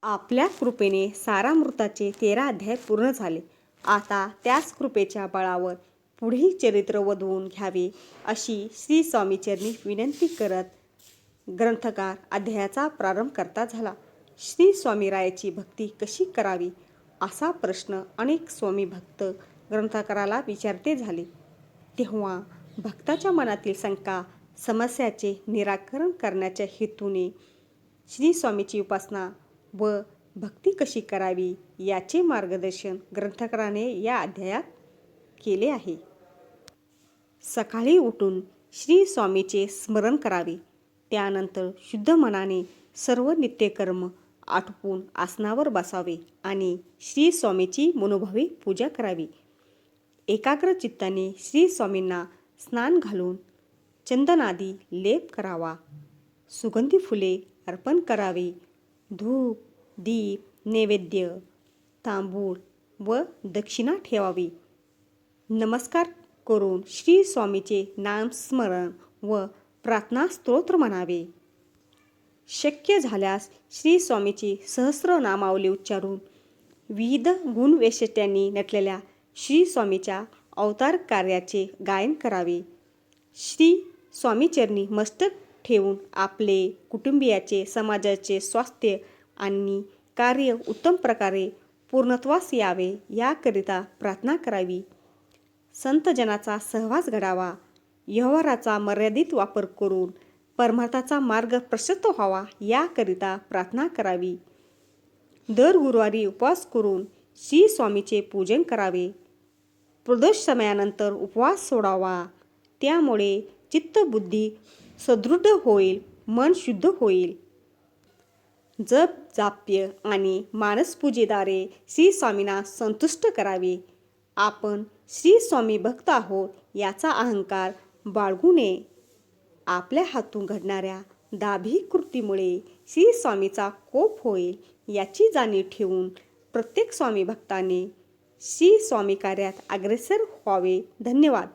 आपल्या कृपेने सारामृताचे 13 अध्याय पूर्ण झाले. आता त्याच कृपेच्या बळावर पुढील चरित्र वधवून घ्यावे अशी श्री स्वामीचरणी विनंती करत ग्रंथकार अध्यायाचा प्रारंभ करता झाला. श्री स्वामीरायाची भक्ती कशी करावी असा प्रश्न अनेक स्वामी भक्त ग्रंथकाराला विचारते झाले. तेव्हा भक्ताच्या मनातील शंका समस्याचे निराकरण करण्याच्या हेतूने श्री स्वामीची उपासना व भक्ती कशी करावी याचे मार्गदर्शन ग्रंथकाराने या अध्यायात केले आहे. सकाळी उठून श्री स्वामीचे स्मरण करावे. त्यानंतर शुद्ध मनाने सर्व नित्यकर्म आटोपून आसनावर बसावे आणि श्री स्वामीची मनोभावे पूजा करावी. एकाग्र चित्ताने श्री स्वामींना स्नान घालून चंदनादी लेप करावा. सुगंधी फुले अर्पण करावे. धूप, दीप, नैवेद्य, तांबूळ व दक्षिणा ठेवावी. नमस्कार करून श्री स्वामीचे नामस्मरण व प्रार्थना स्तोत्र म्हणावे. शक्य झाल्यास श्री स्वामीची सहस्रनामावली उच्चारून विविध गुणवैशिष्ट्यांनी नटलेल्या श्री स्वामीच्या अवतार कार्याचे गायन करावे. श्री स्वामीचरणी मस्तक ठेवून आपले कुटुंबियाचे समाजाचे स्वास्थ्य आणि कार्य उत्तम प्रकारे पूर्णत्वास यावे याकरिता प्रार्थना करावी. संतजनाचा सहवास घडावा. व्यवहाराचा मर्यादित वापर करून परमार्थाचा मार्ग प्रशस्त व्हावा याकरिता प्रार्थना करावी. दर गुरुवारी उपवास करून श्री स्वामीचे पूजन करावे. प्रदोष समयानंतर उपवास सोडावा. त्यामुळे चित्तबुद्धी सदृढ होईल, मन शुद्ध होईल. जप, जाप्य आणि मानसपूजेद्वारे श्री स्वामींना संतुष्ट करावे. आपण श्री स्वामी भक्त आहोत याचा अहंकार बाळगू नये. आपल्या हातून घडणाऱ्या दाभी कृतीमुळे श्री स्वामीचा कोप होईल याची जाणीव ठेवून प्रत्येक स्वामी भक्ताने श्री स्वामी कार्यात अग्रेसर व्हावे. धन्यवाद.